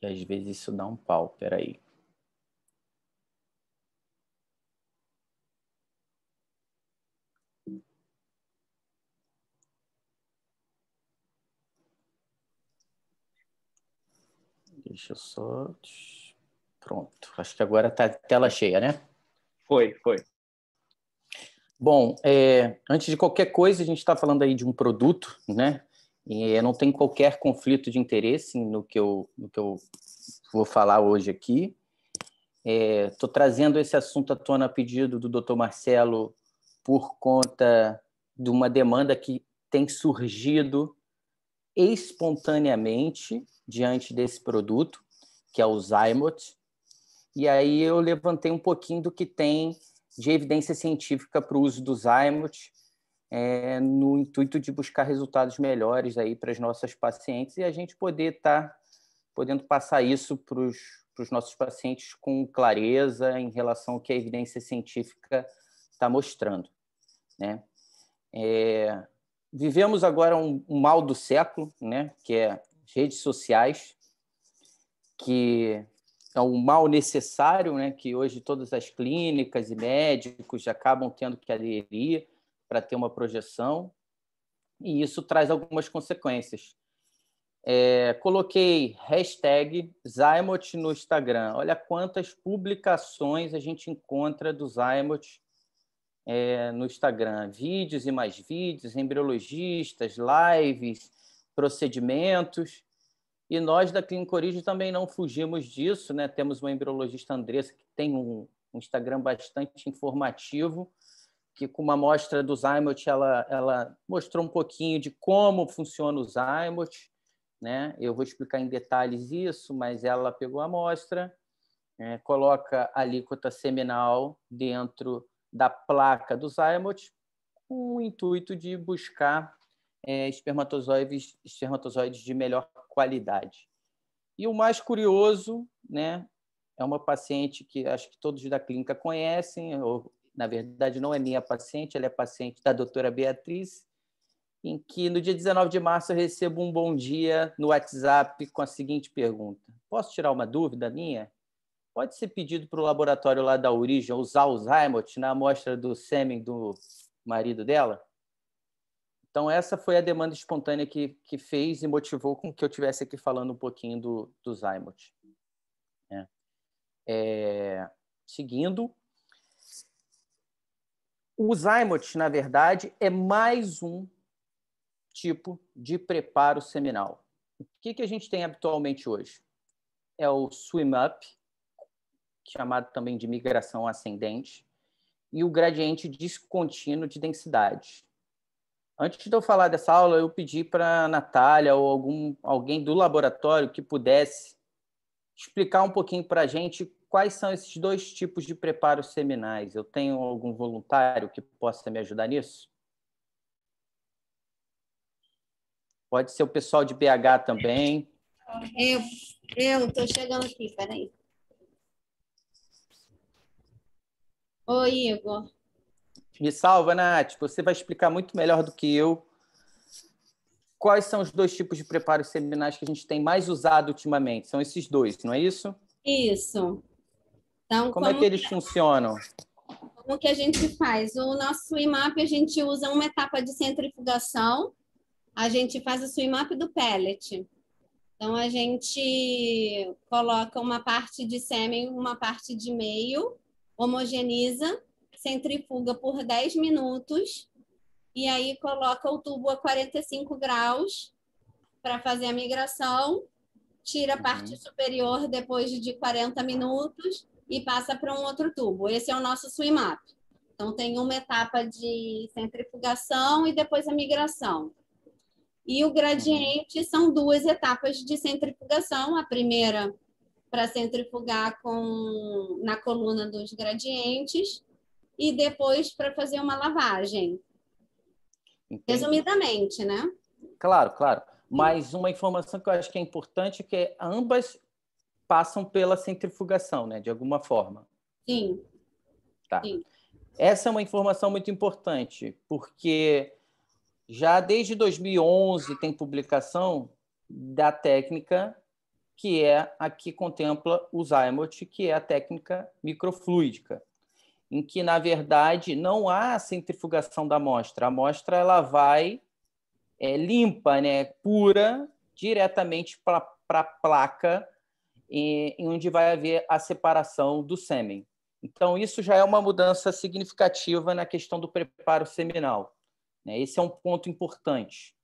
E às vezes isso dá um pau. Peraí. Deixa eu só... Pronto. Acho que agora está tela cheia, né? Foi. Bom, antes de qualquer coisa, a gente está falando aí de um produto, né? E não tem qualquer conflito de interesse no que eu vou falar hoje aqui. Estou trazendo esse assunto à tona a pedido do Dr. Marcelo por conta de uma demanda que tem surgido espontaneamente diante desse produto, que é o Zymot. E aí eu levantei um pouquinho do que tem de evidência científica para o uso do Zymot, no intuito de buscar resultados melhores aí para as nossas pacientes e a gente poder estar podendo passar isso para os nossos pacientes com clareza em relação ao que a evidência científica está mostrando, né? Vivemos agora um mal do século, né? Que é as redes sociais, que é um mal necessário, né? Que hoje todas as clínicas e médicos acabam tendo que aderir para ter uma projeção, e isso traz algumas consequências. Coloquei hashtag Zymot no Instagram. Olha quantas publicações a gente encontra do Zymot no Instagram. Vídeos e mais vídeos, embriologistas, lives, procedimentos. E nós da Clínica Origem também não fugimos disso, né? Temos uma embriologista, Andressa, que tem um Instagram bastante informativo, que com uma amostra do Zymot ela mostrou um pouquinho de como funciona o Zymot, né? Eu vou explicar em detalhes isso, mas ela pegou a amostra, coloca a alíquota seminal dentro da placa do Zymot com o intuito de buscar espermatozoides de melhor qualidade. E o mais curioso, né, é uma paciente que acho que todos da clínica conhecem, ou, na verdade, não é minha paciente, ela é paciente da doutora Beatriz, em que no dia 19 de março eu recebo um bom dia no WhatsApp com a seguinte pergunta: posso tirar uma dúvida minha? Pode ser pedido para o laboratório lá da Origem usar o Zymot na amostra do sêmen do marido dela? Então, essa foi a demanda espontânea que fez e motivou com que eu estivesse aqui falando um pouquinho do Zymot. Seguindo, o Zymot, na verdade, é mais um tipo de preparo seminal. O que a gente tem habitualmente hoje? É o Swim Up, chamado também de migração ascendente, e o gradiente descontínuo de densidade. Antes de eu falar dessa aula, eu pedi para a Natália ou alguém do laboratório que pudesse explicar um pouquinho para a gente quais são esses dois tipos de preparos seminais. Eu tenho algum voluntário que possa me ajudar nisso? Pode ser o pessoal de BH também. Eu estou chegando aqui, peraí. Oi, Igor. Me salva, Nath. Você vai explicar muito melhor do que eu quais são os dois tipos de preparos seminais que a gente tem mais usado ultimamente. São esses dois, não é isso? Isso. Então, como é que eles funcionam? Como que a gente faz? O nosso swim-up, a gente usa uma etapa de centrifugação. A gente faz o swim-up do pellet. Então, a gente coloca uma parte de sêmen, uma parte de meio, homogeneiza, centrifuga por 10 minutos e aí coloca o tubo a 45 graus para fazer a migração, tira a parte superior depois de 40 minutos e passa para um outro tubo. Esse é o nosso swim-up. Então, tem uma etapa de centrifugação e depois a migração. E o gradiente são duas etapas de centrifugação. A primeira para centrifugar na coluna dos gradientes e depois para fazer uma lavagem. Entendi. Resumidamente, né? Claro, claro. Mas uma informação que eu acho que é importante é que ambas passam pela centrifugação, né? De alguma forma. Sim. Tá. Sim. Essa é uma informação muito importante, porque já desde 2011 tem publicação da técnica que é a que contempla o Zymot, que é a técnica microfluídica, em que, na verdade, não há centrifugação da amostra. A amostra ela vai limpa, né, pura, diretamente para a placa, em onde vai haver a separação do sêmen. Então, isso já é uma mudança significativa na questão do preparo seminal, né? Esse é um ponto importante.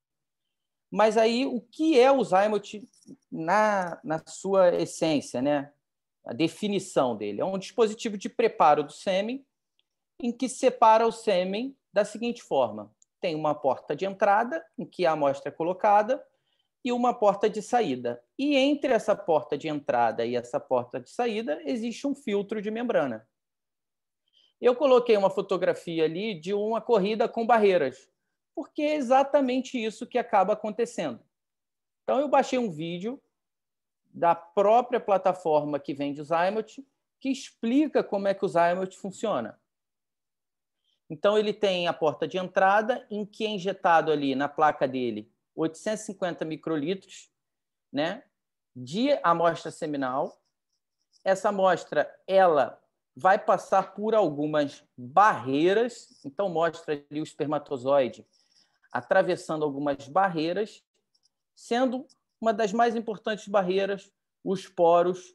Mas aí, o que é o Zymot na sua essência, né? A definição dele? É um dispositivo de preparo do sêmen em que separa o sêmen da seguinte forma. Tem uma porta de entrada, em que a amostra é colocada, e uma porta de saída. E entre essa porta de entrada e essa porta de saída, existe um filtro de membrana. Eu coloquei uma fotografia ali de uma corrida com barreiras, porque é exatamente isso que acaba acontecendo. Então, eu baixei um vídeo da própria plataforma que vende o Zymot, que explica como é que o Zymot funciona. Então, ele tem a porta de entrada, em que é injetado ali na placa dele 850 microlitros, né, de amostra seminal. Essa amostra ela vai passar por algumas barreiras, então mostra ali o espermatozoide atravessando algumas barreiras, sendo uma das mais importantes barreiras os poros,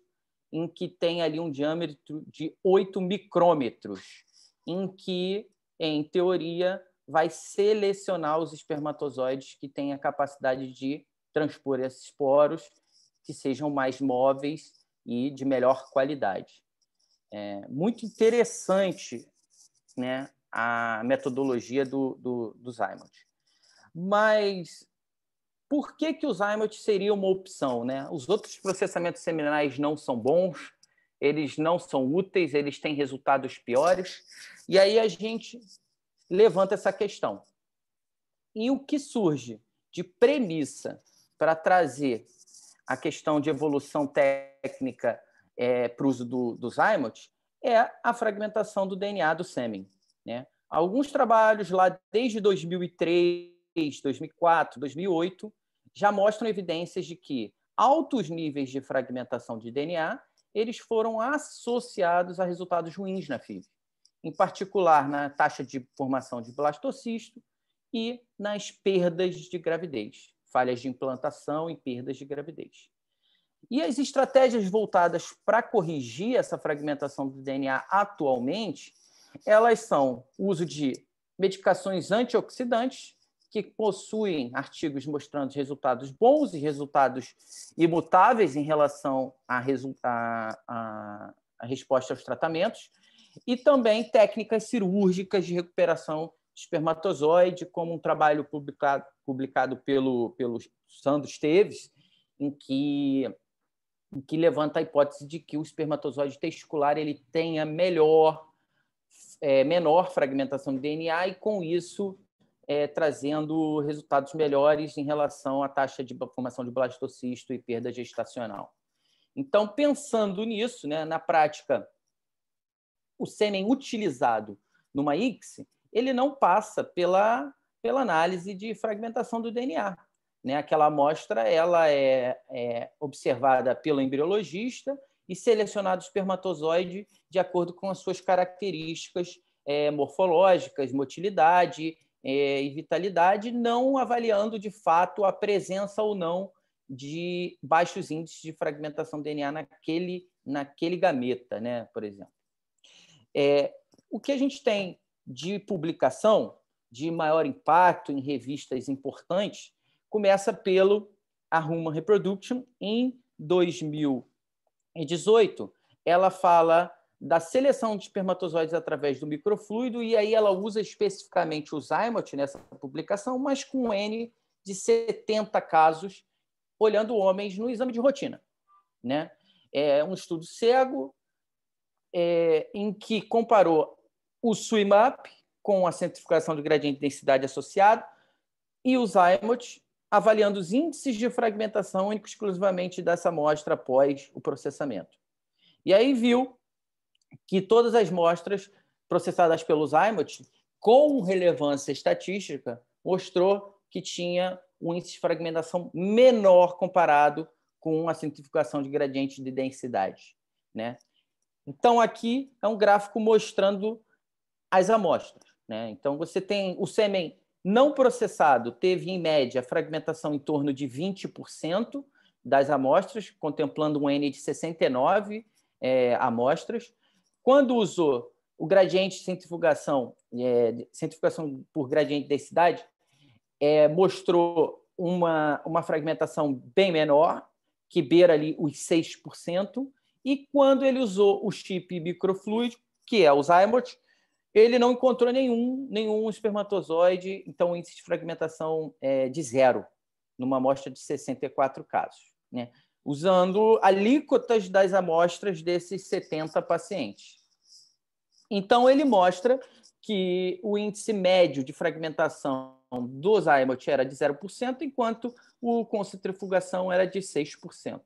em que tem ali um diâmetro de 8 micrômetros, em que, em teoria, vai selecionar os espermatozoides que têm a capacidade de transpor esses poros, que sejam mais móveis e de melhor qualidade. É muito interessante, né, a metodologia do Zymot. Mas por que o Zymot seria uma opção, né? Os outros processamentos seminais não são bons, eles não são úteis, eles têm resultados piores. E aí a gente levanta essa questão. E o que surge de premissa para trazer a questão de evolução técnica para o uso do Zymot é a fragmentação do DNA do sêmen, né? Alguns trabalhos lá desde 2003, 2004, 2008 já mostram evidências de que altos níveis de fragmentação de DNA eles foram associados a resultados ruins na FIV, em particular na taxa de formação de blastocisto e nas perdas de gravidez, falhas de implantação e perdas de gravidez. E as estratégias voltadas para corrigir essa fragmentação do DNA atualmente, elas são o uso de medicações antioxidantes, que possuem artigos mostrando resultados bons e resultados imutáveis em relação à resposta aos tratamentos, e também técnicas cirúrgicas de recuperação de espermatozoide, como um trabalho publicado pelo Sandro Esteves, em que levanta a hipótese de que o espermatozoide testicular ele tenha menor fragmentação de DNA e, com isso, trazendo resultados melhores em relação à taxa de formação de blastocisto e perda gestacional. Então, pensando nisso, né, na prática, o sêmen utilizado numa ICSI, ele não passa pela análise de fragmentação do DNA. Né? Aquela amostra ela é observada pelo embriologista e selecionado o espermatozoide de acordo com as suas características morfológicas, motilidade e vitalidade, não avaliando de fato a presença ou não de baixos índices de fragmentação do DNA naquele gameta, né, por exemplo. O que a gente tem de publicação de maior impacto em revistas importantes começa pelo A Human Reproduction, em 2018. Ela fala da seleção de espermatozoides através do microfluido, e aí ela usa especificamente o Zymot nessa publicação, mas com N de 70 casos, olhando homens no exame de rotina. Né? É um estudo cego em que comparou o SWIMAP com a centrifugação de gradiente de densidade associado e o Zymot, avaliando os índices de fragmentação única e exclusivamente dessa amostra após o processamento. E aí viu que todas as amostras processadas pelo Zymot, com relevância estatística, mostrou que tinha um índice de fragmentação menor comparado com a centrifugação de gradiente de densidade, né? Então, aqui é um gráfico mostrando as amostras, né? Então, você tem o sêmen não processado, teve, em média, fragmentação em torno de 20% das amostras, contemplando um N de 69 amostras. Quando usou o gradiente de centrifugação, centrifugação por gradiente de densidade, mostrou uma fragmentação bem menor, que beira ali os 6%, e quando ele usou o chip microfluidico, que é o Zymote, ele não encontrou nenhum espermatozoide, então o índice de fragmentação é de 0, numa amostra de 64 casos, né? Usando alíquotas das amostras desses 70 pacientes. Então, ele mostra que o índice médio de fragmentação do Zymote era de 0%, enquanto o com centrifugação era de 6%.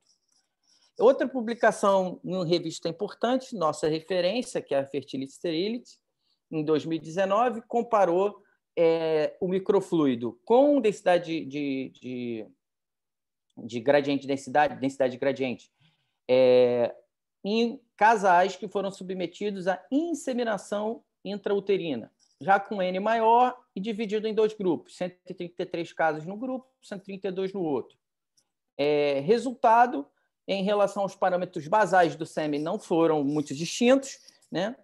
Outra publicação em revista importante, nossa referência, que é a Fertility Sterility, em 2019, comparou o microfluido com densidade de gradiente, densidade gradiente, em casais que foram submetidos à inseminação intrauterina, já com N maior e dividido em 2 grupos, 133 casos no grupo, 132 no outro. Resultado, em relação aos parâmetros basais do sêmen, não foram muito distintos, né?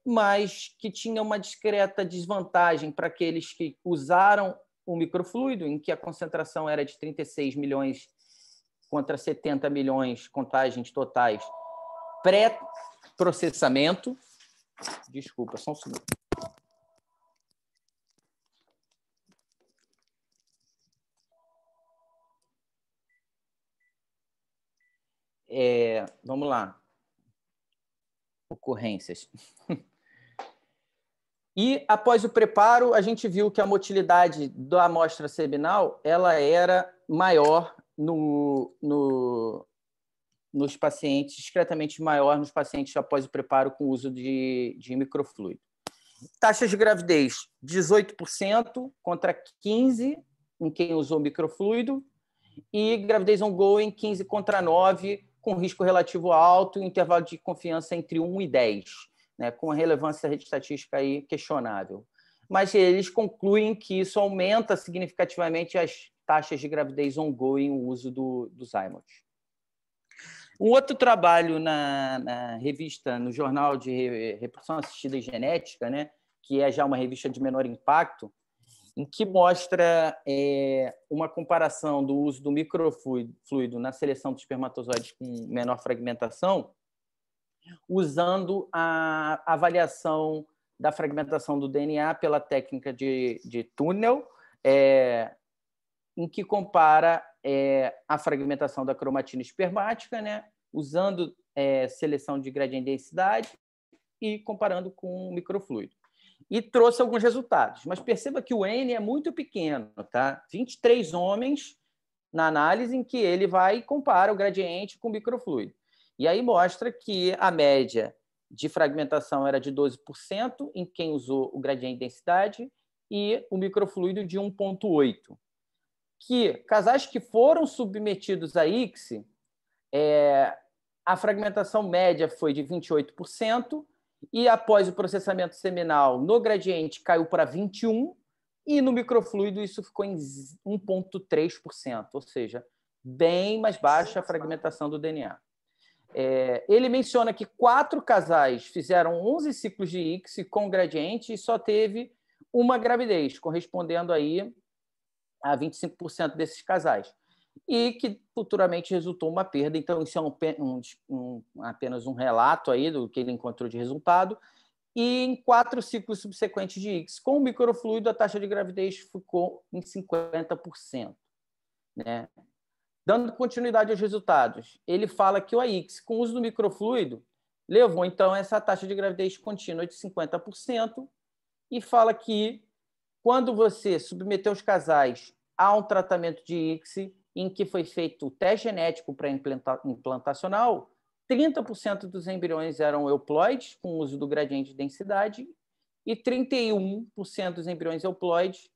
Mas que tinha uma discreta desvantagem para aqueles que usaram o microfluido, em que a concentração era de 36 milhões contra 70 milhões contagens totais pré-processamento. Desculpa, só um segundo. Vamos lá. Ocorrências. E, após o preparo, a gente viu que a motilidade da amostra seminal ela era maior nos pacientes, discretamente maior nos pacientes após o preparo com o uso de microfluido. Taxas de gravidez, 18% contra 15% em quem usou microfluido, e gravidez ongoing, 15 contra 9, com risco relativo alto e intervalo de confiança entre 1 e 10, né, com a relevância estatística aí questionável. Mas eles concluem que isso aumenta significativamente as taxas de gravidez ongoing, o uso do Zymote. Um outro trabalho na revista, no Jornal de Reprodução Assistida e Genética, né, que é já uma revista de menor impacto, em que mostra uma comparação do uso do microfluido na seleção de espermatozoides com menor fragmentação, usando a avaliação da fragmentação do DNA pela técnica de túnel, em que compara a fragmentação da cromatina espermática, né, usando seleção de gradiente de densidade e comparando com o microfluido. E trouxe alguns resultados. Mas perceba que o N é muito pequeno, tá? 23 homens na análise em que ele vai e compara o gradiente com o microfluido. E aí mostra que a média de fragmentação era de 12% em quem usou o gradiente de densidade e o microfluido de 1,8%. Que casais que foram submetidos a ICSI, a fragmentação média foi de 28%, e após o processamento seminal, no gradiente caiu para 21%, e no microfluido isso ficou em 1,3%, ou seja, bem mais baixa a fragmentação do DNA. Ele menciona que 4 casais fizeram 11 ciclos de ICSI com gradiente e só teve uma gravidez, correspondendo aí a 25% desses casais, e que futuramente resultou uma perda. Então, isso é apenas um relato aí do que ele encontrou de resultado. E em 4 ciclos subsequentes de ICSI, com o microfluido, a taxa de gravidez ficou em 50%. Né? Dando continuidade aos resultados, ele fala que o ICSI, com o uso do microfluido, levou, então, essa taxa de gravidez contínua de 50%, e fala que, quando você submeteu os casais a um tratamento de ICSI, em que foi feito o teste genético pré-implantacional, 30% dos embriões eram euploides, com o uso do gradiente de densidade, e 31% dos embriões euploides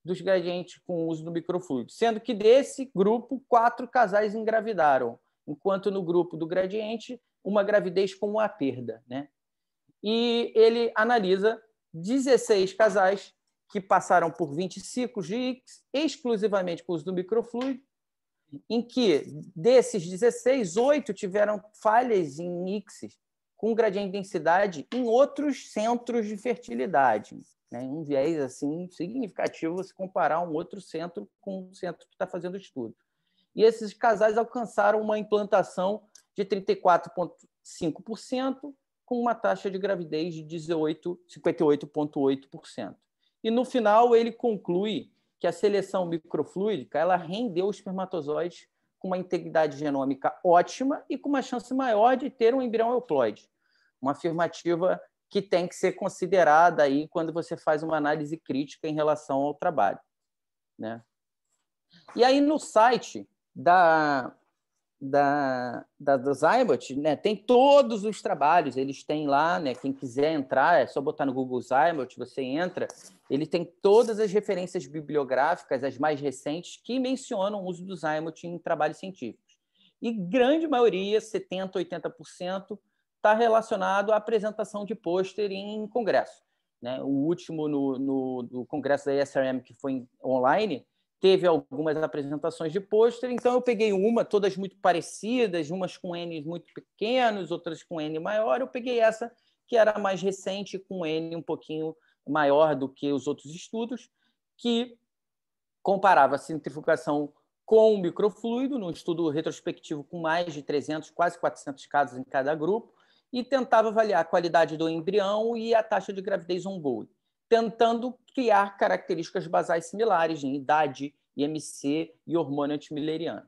dos gradientes com uso do microfluido, sendo que desse grupo, 4 casais engravidaram, enquanto no grupo do gradiente, uma gravidez com uma perda, né? E ele analisa 16 casais que passaram por 20 ciclos de ICS, exclusivamente com uso do microfluido, em que, desses 16, 8 tiveram falhas em ICSIS com gradiente de densidade em outros centros de fertilidade. Né? Um viés assim, significativo se comparar um outro centro com um centro que está fazendo estudo. E esses casais alcançaram uma implantação de 34,5%, com uma taxa de gravidez de 58,8%. E, no final, ele conclui que a seleção microfluídica ela rendeu os espermatozoides com uma integridade genômica ótima e com uma chance maior de ter um embrião euploide. Uma afirmativa que tem que ser considerada aí quando você faz uma análise crítica em relação ao trabalho, né? E aí, no site do Zymot, né, tem todos os trabalhos, eles têm lá, né, quem quiser entrar, é só botar no Google Zymot, você entra, ele tem todas as referências bibliográficas, as mais recentes, que mencionam o uso do Zymot em trabalhos científicos. E grande maioria, 70%, 80%, está relacionado à apresentação de pôster em congresso. Né? O último no congresso da ESRM, que foi online, teve algumas apresentações de pôster, então eu peguei todas muito parecidas, umas com N muito pequenos, outras com N maior, eu peguei essa que era mais recente, com N um pouquinho maior do que os outros estudos, que comparava a centrifugação com o microfluido, num estudo retrospectivo com mais de 300, quase 400 casos em cada grupo, e tentava avaliar a qualidade do embrião e a taxa de gravidez on-goal, tentando criar características basais similares em idade, IMC e hormônio antimileriano.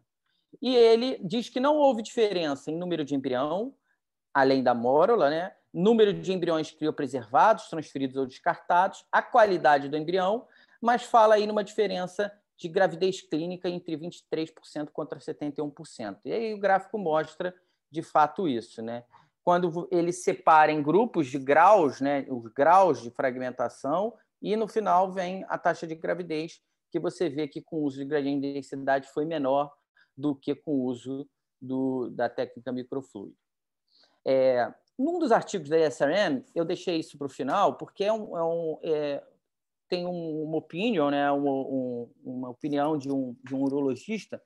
E ele diz que não houve diferença em número de embrião, além da mórula, né? Número de embriões criopreservados, transferidos ou descartados, a qualidade do embrião, mas fala aí numa diferença de gravidez clínica entre 23% contra 71%. E aí o gráfico mostra, de fato, isso, né? Quando ele separa em grupos de graus, né, os graus de fragmentação, e no final vem a taxa de gravidez, que você vê que com o uso de gradiente de densidade foi menor do que com o uso da técnica microfluido. Num dos artigos da ESRM, eu deixei isso para o final, porque tem uma opinião, né, uma opinião de um urologista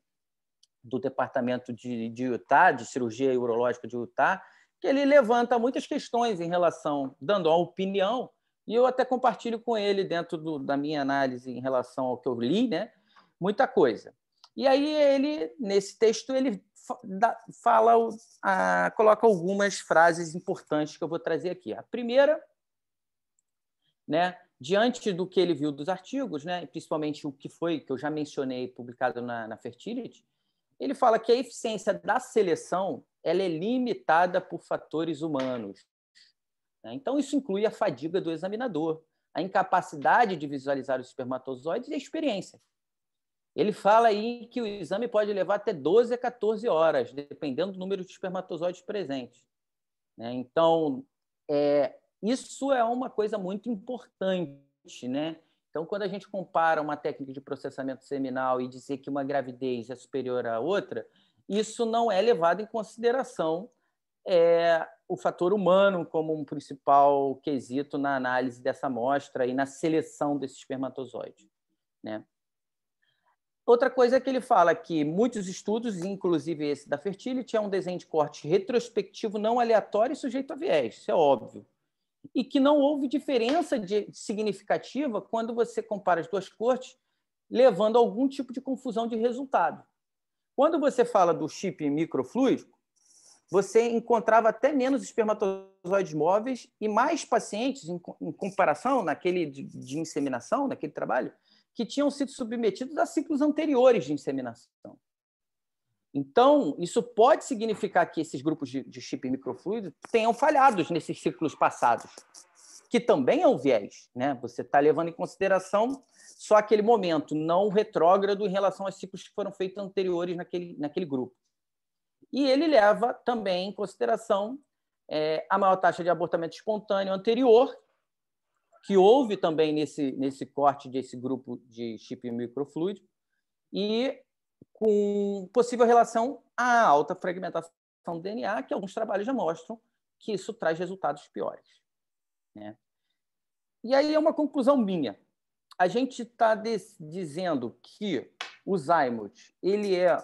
do departamento de Utah, de cirurgia urológica de Utah, que ele levanta muitas questões em relação, dando a opinião, e eu até compartilho com ele, dentro da minha análise em relação ao que eu li, né, muita coisa. E aí ele, nesse texto, ele coloca algumas frases importantes que eu vou trazer aqui. A primeira, né, diante do que ele viu dos artigos, né, principalmente o que eu já mencionei, publicado na Fertility, ele fala que a eficiência da seleção ela é limitada por fatores humanos. Então, isso inclui a fadiga do examinador, a incapacidade de visualizar os espermatozoides e a experiência. Ele fala aí que o exame pode levar até 12 a 14 horas, dependendo do número de espermatozoides presentes. Então, isso é uma coisa muito importante, né? Então, quando a gente compara uma técnica de processamento seminal e dizer que uma gravidez é superior à outra, isso não é levado em consideração o fator humano como um principal quesito na análise dessa amostra e na seleção desse espermatozoide, né? Outra coisa é que ele fala que muitos estudos, inclusive esse da Fertility, é um desenho de corte retrospectivo não aleatório e sujeito a viés, isso é óbvio. E que não houve diferença significativa quando você compara as duas cortes, levando a algum tipo de confusão de resultado. Quando você fala do chip microfluídico, você encontrava até menos espermatozoides móveis e mais pacientes, em comparação naquele de inseminação, naquele trabalho, que tinham sido submetidos a ciclos anteriores de inseminação. Então, isso pode significar que esses grupos de chip microfluido tenham falhado nesses ciclos passados, que também é um viés, né? Você está levando em consideração só aquele momento, não retrógrado em relação aos ciclos que foram feitos anteriores naquele grupo. E ele leva também em consideração a maior taxa de abortamento espontâneo anterior, que houve também nesse corte desse grupo de chip microfluidico e com possível relação à alta fragmentação do DNA, que alguns trabalhos já mostram que isso traz resultados piores, né? E aí é uma conclusão minha. A gente está dizendo que o Zymote ele é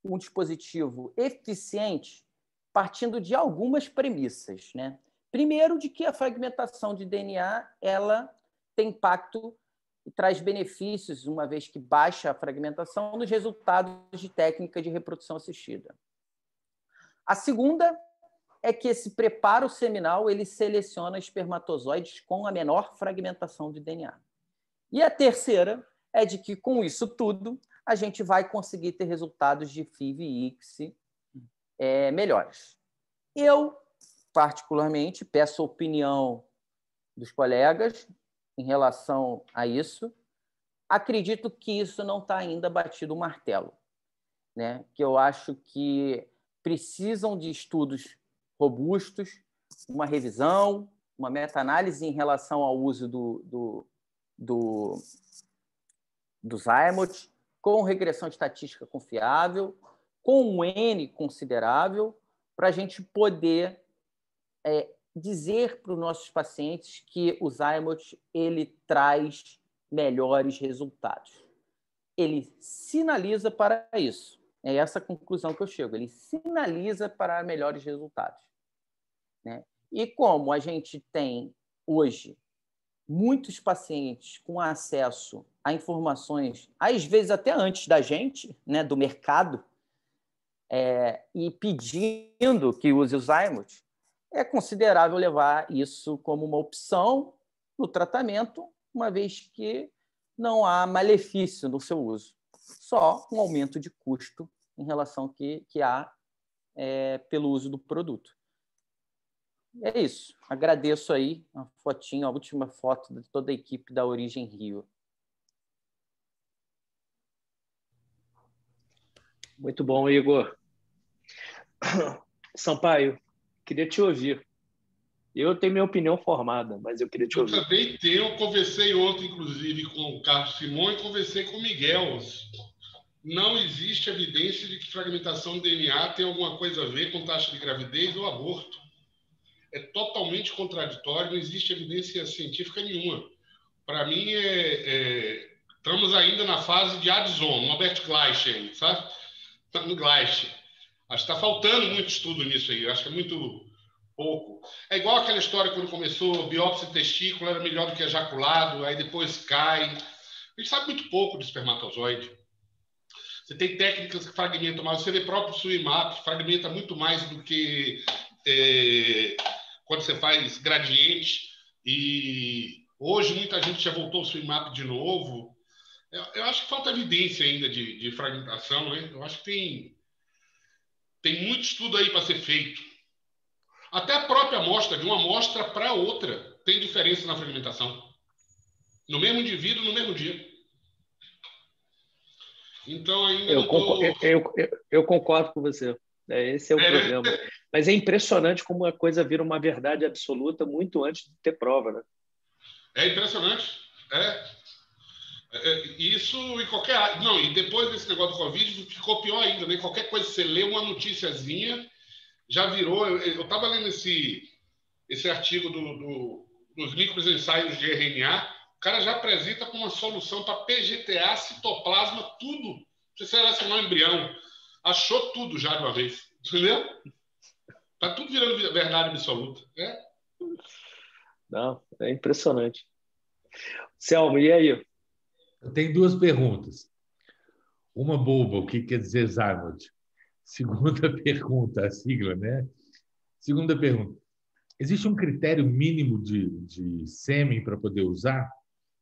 um dispositivo eficiente partindo de algumas premissas, né? Primeiro, de que a fragmentação de DNA ela tem impacto e traz benefícios, uma vez que baixa a fragmentação, nos resultados de técnica de reprodução assistida. A segunda é que esse preparo seminal ele seleciona espermatozoides com a menor fragmentação de DNA. E a terceira é de que, com isso tudo, a gente vai conseguir ter resultados de FIV e ICSI melhores. Eu, particularmente, peço a opinião dos colegas em relação a isso. Acredito que isso não está ainda batido o martelo, né? Que eu acho que precisam de estudos robustos, uma revisão, uma meta-análise em relação ao uso do Zymote, com regressão estatística confiável, com um N considerável, para a gente poder dizer para os nossos pacientes que o Zymote ele traz melhores resultados. Ele sinaliza para isso. É essa a conclusão que eu chego. Ele sinaliza para melhores resultados, né? E como a gente tem hoje muitos pacientes com acesso a informações, às vezes até antes da gente, né, do mercado, e pedindo que use o Zymote, é considerável levar isso como uma opção no tratamento, uma vez que não há malefício no seu uso, só um aumento de custo em relação que há pelo uso do produto. É isso. Agradeço aí a fotinha, a última foto de toda a equipe da Origem Rio. Muito bom, Igor. Sampaio, queria te ouvir. Eu tenho minha opinião formada, mas eu queria te ouvir. Eu também tenho. Eu conversei ontem, inclusive, com o Carlos Simão e conversei com o Miguel. Não existe evidência de que fragmentação do DNA tem alguma coisa a ver com taxa de gravidez ou aborto. É totalmente contraditório, não existe evidência científica nenhuma. Para mim, estamos ainda na fase de Addison, Norbert Gleichen, sabe? No Gleichen. Acho que está faltando muito estudo nisso aí. Acho que é muito pouco. É igual aquela história quando começou, biópsia de testículo era melhor do que ejaculado, aí depois cai. A gente sabe muito pouco de espermatozoide. Você tem técnicas que fragmentam mais. Você vê próprio Suimap, fragmenta muito mais do que quando você faz gradiente. E hoje muita gente já voltou ao Suimap de novo. Eu acho que falta evidência ainda de fragmentação, né? Eu acho que tem muito estudo aí para ser feito. Até a própria amostra, de uma amostra para outra, tem diferença na fragmentação. No mesmo indivíduo, no mesmo dia. Então, ainda eu concordo com você. Esse é o problema. Mas é impressionante como a coisa vira uma verdade absoluta muito antes de ter prova, né? É impressionante. Isso em qualquer área. Não, e depois desse negócio do Covid, ficou pior ainda, né? Qualquer coisa, você lê uma noticiazinha, já virou. Eu estava lendo esse artigo dos microensaios de RNA, o cara já apresenta como uma solução para PGTA, citoplasma, tudo. Você selecionar um embrião. Achou tudo já de uma vez. Entendeu? Está tudo virando verdade absoluta. Não, é impressionante. Selma, e aí? Eu tenho duas perguntas. Uma boba, o que quer dizer Zymote? Segunda pergunta, a sigla, né? Segunda pergunta. Existe um critério mínimo de sêmen para poder usar?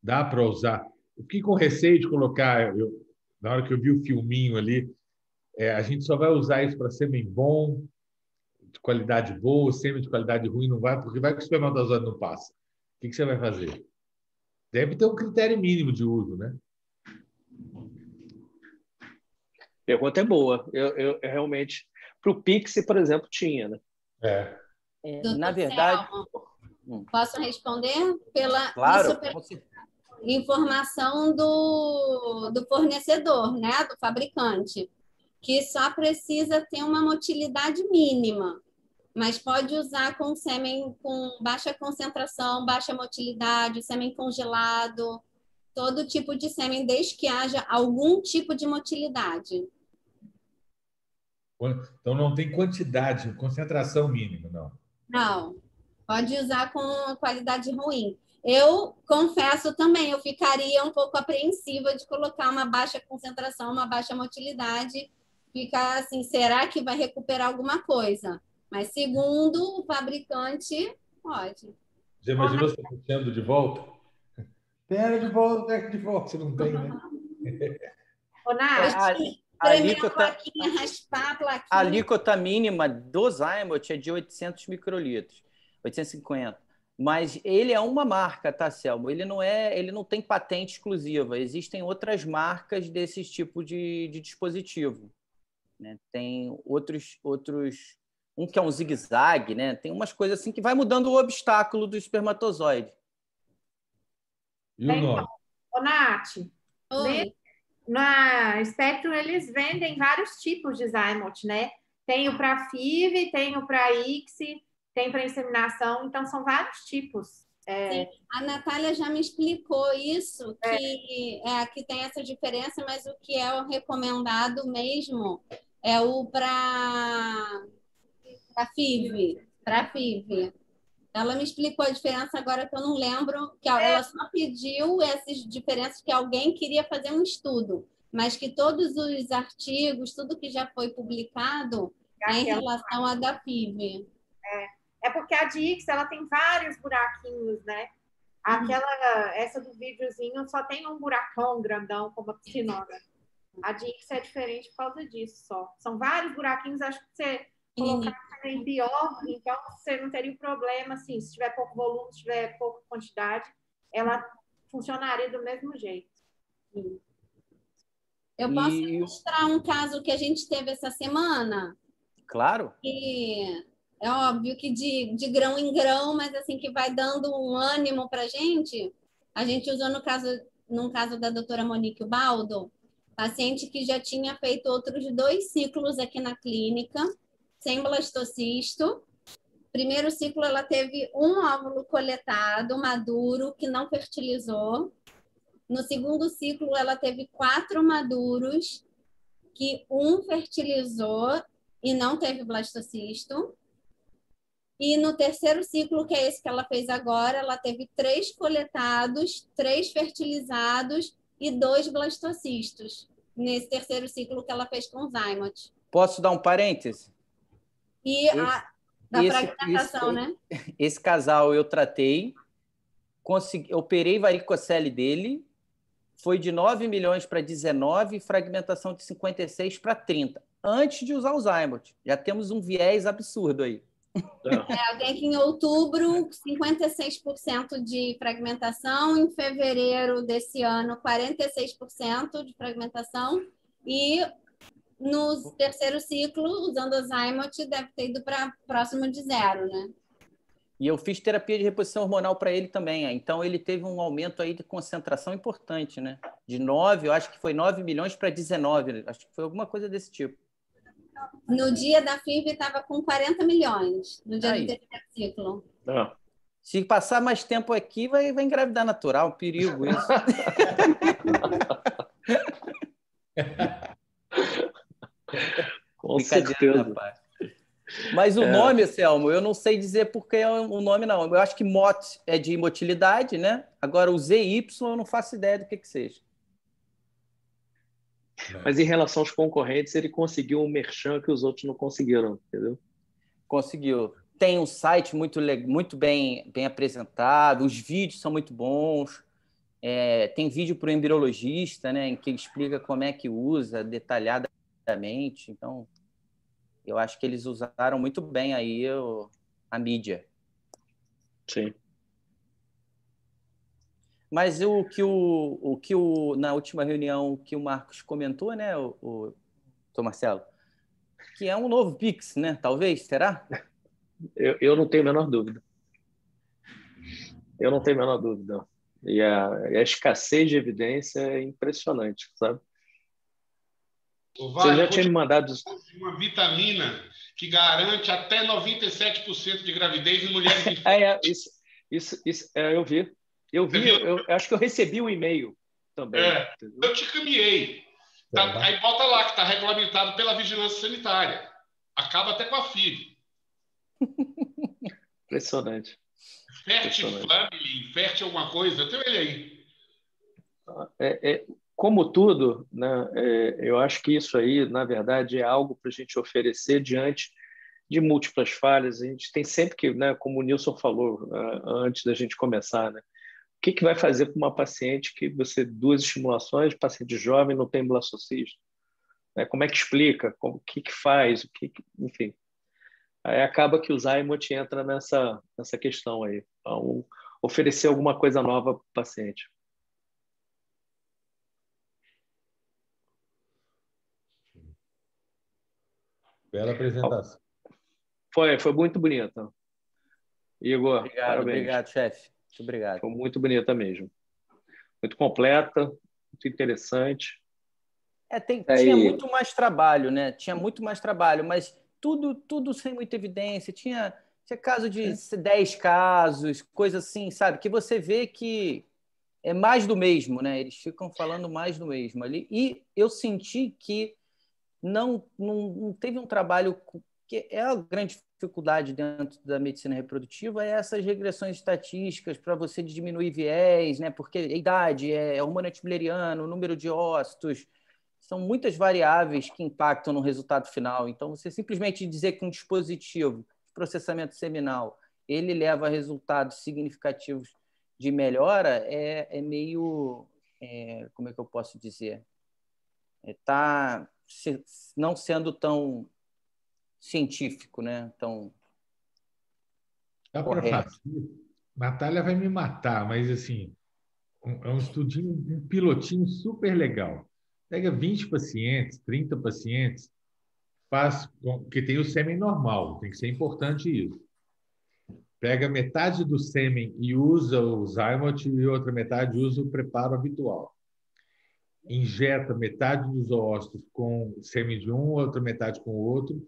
Dá para usar? Eu fiquei com receio de colocar, na hora que eu vi o filminho ali, a gente só vai usar isso para sêmen bom, de qualidade boa, sêmen de qualidade ruim não vai, porque vai que o espermatozoide não passa. O que você vai fazer? Deve ter um critério mínimo de uso, né? Pergunta é boa. Eu realmente... Para o Pix, por exemplo, tinha, né? Na verdade... Posso responder? Claro. Informação do fornecedor, né? Do fabricante, que só precisa ter uma motilidade mínima, mas pode usar com sêmen com baixa concentração, baixa motilidade, sêmen congelado, todo tipo de sêmen, desde que haja algum tipo de motilidade. Então não tem quantidade, concentração mínima, não. Não, pode usar com qualidade ruim. Eu confesso também, eu ficaria um pouco apreensiva de colocar uma baixa concentração, uma baixa motilidade, ficar assim, será que vai recuperar alguma coisa? Mas segundo o fabricante, pode. Já imaginou você puxando de volta? Pera de volta, você não tem, né? Ô, Nath, a alíquota, raspar a plaquinha. A alíquota mínima do Zymot é de 800 microlitros, 850. Mas ele é uma marca, tá, Selmo? Ele não tem patente exclusiva. Existem outras marcas desse tipo de dispositivo, né? Tem outros, um que é um zigue-zague, né? Tem umas coisas assim que vai mudando o obstáculo do espermatozoide. E o nome? Ô, Nath, na Spectrum eles vendem vários tipos de Zymot, né? Tem o para FIV, tem o para ICSI, tem para inseminação, então são vários tipos. Sim, a Natália já me explicou isso, que tem essa diferença, mas o que é o recomendado mesmo é o para FIV, para FIV. Ela me explicou a diferença agora que eu não lembro, que ela só pediu essas diferenças que alguém queria fazer um estudo, mas que todos os artigos, tudo que já foi publicado é em relação à da FIV. É porque a de ICSI, ela tem vários buraquinhos, né? Essa do videozinho só tem um buracão grandão, como a piscinona. A de ICSI é diferente por causa disso só. São vários buraquinhos, acho que você colocar em pior, então você não teria o problema, assim, se tiver pouco volume, se tiver pouca quantidade, ela funcionaria do mesmo jeito. Eu posso mostrar um caso que a gente teve essa semana? Claro. Que é óbvio que de grão em grão, mas assim que vai dando um ânimo para a gente usou num caso da doutora Monique Ubaldo, paciente que já tinha feito outros 2 ciclos aqui na clínica, sem blastocisto. Primeiro ciclo ela teve um óvulo coletado, maduro, que não fertilizou. No segundo ciclo ela teve 4 maduros, que um fertilizou e não teve blastocisto. E no terceiro ciclo, que é esse que ela fez agora, ela teve 3 coletados, 3 fertilizados e 2 blastocistos. Nesse terceiro ciclo que ela fez com o Zymot. Posso dar um parêntese? E da fragmentação, né? Esse casal eu tratei, operei varicocele dele, foi de 9 milhões para 19, fragmentação de 56 para 30, antes de usar o Zymot. Já temos um viés absurdo aí. Alguém que em outubro, 56% de fragmentação, em fevereiro desse ano, 46% de fragmentação, e no terceiro ciclo, usando o Zymot, deve ter ido para próximo de 0, né? E eu fiz terapia de reposição hormonal para ele também. Então, ele teve um aumento aí de concentração importante, né? De 9, eu acho que foi 9 milhões para 19. Acho que foi alguma coisa desse tipo. No dia da FIV estava com 40 milhões, no dia do terceiro ciclo. Se passar mais tempo aqui, vai engravidar natural. Perigo isso. Com certeza. Mas o nome, Selmo, eu não sei dizer porque é o nome, não. Eu acho que MOT é de motilidade, né? Agora, o ZY eu não faço ideia do que seja. Mas em relação aos concorrentes, ele conseguiu um merchan que os outros não conseguiram, entendeu? Conseguiu. Tem um site muito bem apresentado, os vídeos são muito bons. Tem vídeo para o embriologista, né, em que ele explica como é que usa detalhadamente. Então, eu acho que eles usaram muito bem aí a mídia. Sim. Mas na última reunião que o Marcos comentou, né, o Marcelo, que é um novo Pix, né? Talvez, será? Eu não tenho a menor dúvida. Eu não tenho a menor dúvida. E a escassez de evidência é impressionante, sabe? Você já tinha me mandado uma vitamina que garante até 97% de gravidez em mulheres de eu vi. Eu acho que eu recebi um e-mail também. Eu te caminhei. Aí bota lá que está regulamentado pela vigilância sanitária. Acaba até com a FIV. Impressionante. Fértil Family, fértil alguma coisa. Eu tenho ele aí. Como tudo, né, eu acho que isso aí, na verdade, é algo para a gente oferecer diante de múltiplas falhas. A gente tem sempre que, né, como o Nilson falou antes da gente começar, né, o que vai fazer para uma paciente que você 2 estimulações, paciente jovem não tem blastocisto? Né? Como é que explica? O que faz? Enfim. Aí acaba que o Zymot entra nessa questão aí. Então, oferecer alguma coisa nova para o paciente. Bela apresentação. Foi muito bonita. Igor, Obrigado, parabéns. Obrigado, chefe. Muito obrigado. Foi muito bonita mesmo. Muito completa, muito interessante. Tinha muito mais trabalho, né? Tinha muito mais trabalho, mas tudo sem muita evidência. Tinha caso de 10 casos, coisa assim, sabe? Que você vê que é mais do mesmo, né? Eles ficam falando mais do mesmo ali. E eu senti que não teve um trabalho que é a grande dificuldade dentro da medicina reprodutiva, é essas regressões estatísticas para você diminuir viés, né? Porque a idade, hormônio antimulleriano, número de ócitos, são muitas variáveis que impactam no resultado final. Então, você simplesmente dizer que um dispositivo de processamento seminal ele leva a resultados significativos de melhora é meio... como é que eu posso dizer? Está não sendo tão científico, né? Tão correto. Natália vai me matar, mas assim, é um estudinho, um pilotinho super legal. Pega 20 pacientes, 30 pacientes, porque tem o sêmen normal, tem que ser importante isso. Pega metade do sêmen e usa o Zymot e outra metade usa o preparo habitual. Injeta metade dos ócitos com sêmen de um, outra metade com o outro,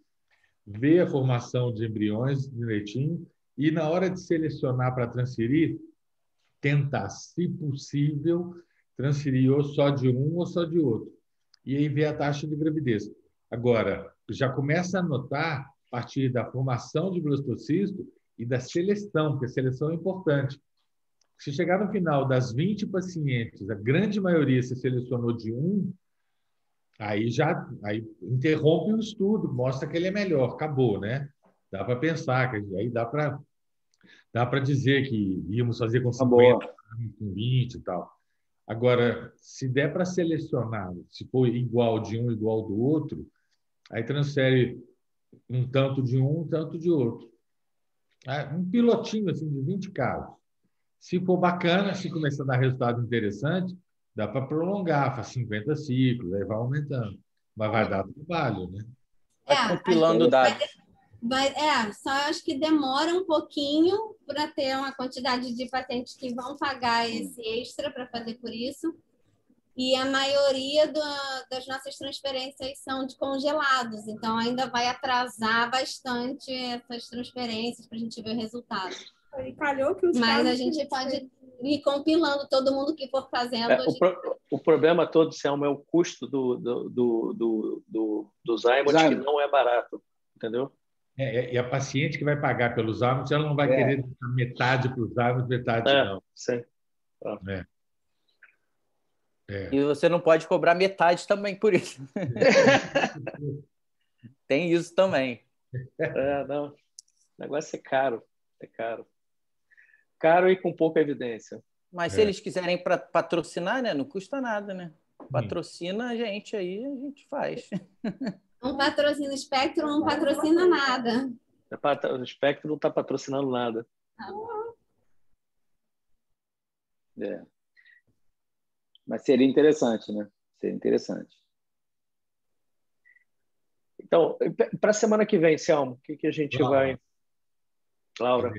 vê a formação de embriões direitinho e, na hora de selecionar para transferir, tentar, se possível, transferir ou só de um ou só de outro. E aí vê a taxa de gravidez. Agora, já começa a notar, a partir da formação de blastocisto e da seleção, porque a seleção é importante. Se chegar no final das 20 pacientes, a grande maioria se selecionou de um, aí interrompe o estudo, mostra que ele é melhor, acabou, né? Dá para pensar, aí dá para dizer que íamos fazer com 50, com 20 e tal. Agora, se der para selecionar, se for igual de um, igual do outro, aí transfere um tanto de um tanto de outro. Um pilotinho assim, de 20 casos. Se for bacana, se começar a dar resultado interessante, dá para prolongar, faz 50 ciclos, aí vai aumentando. Mas vai dar trabalho, né? Vai compilando dados. Só acho que demora um pouquinho para ter uma quantidade de pacientes que vão pagar esse extra para fazer por isso. E a maioria das nossas transferências são de congelados, então ainda vai atrasar bastante essas transferências para a gente ver o resultado. Mas a gente pode ir compilando todo mundo que for fazendo. O problema todo, Selma, é o custo do Zymot, que não é barato, entendeu? E a paciente que vai pagar pelos Zymot, ela não vai querer metade para os Zymot, metade não. Sim. E você não pode cobrar metade também por isso. Tem isso também. Não. O negócio é caro. É caro. Caro e com pouca evidência. Mas se eles quiserem patrocinar, né? Não custa nada, né? Patrocina a gente aí, a gente faz. Um patrocina o Spectrum, não patrocina nada. O Spectrum não está patrocinando nada. Mas seria interessante, né? Seria interessante. Então, para a semana que vem, Selmo, o que a gente vai... Laura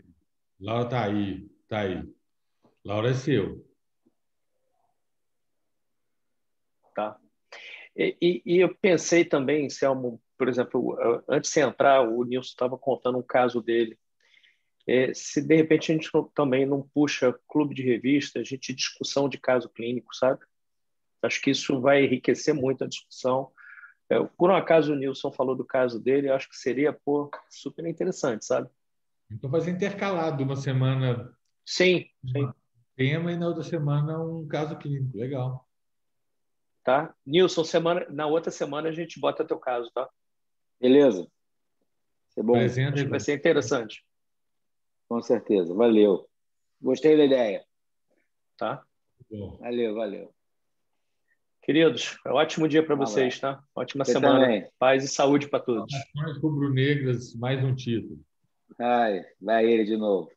está aí. Laura, é seu. Tá. E eu pensei também, Selmo, por exemplo, antes de entrar, o Nilson estava contando um caso dele. Se de repente a gente também não puxa clube de revista, a gente discussão de caso clínico, sabe? Acho que isso vai enriquecer muito a discussão. Por um acaso o Nilson falou do caso dele, eu acho que seria super interessante, sabe? Então vai ser intercalado uma semana Sim. um tema e na outra semana um caso clínico. Legal. Tá? Nilson, na outra semana a gente bota teu caso, tá? Beleza. É bom. Apresenta Acho que vai ser interessante. Com certeza. Valeu. Gostei da ideia. Tá? Bom. Valeu. Queridos, ótimo dia para vocês, abraço. tá? Ótima Você semana. também. Paz e saúde para todos. Nações Rubro-Negras, mais um título. Ai, vai ele de novo.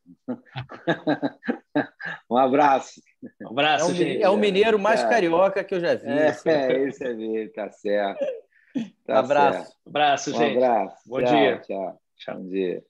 Um abraço. Um abraço, gente. É o mineiro mais carioca que eu já vi. Esse é dele, tá certo. Abraço. Certo. Abraço, gente. Um abraço. Bom Tchau, dia. Tchau. Bom dia.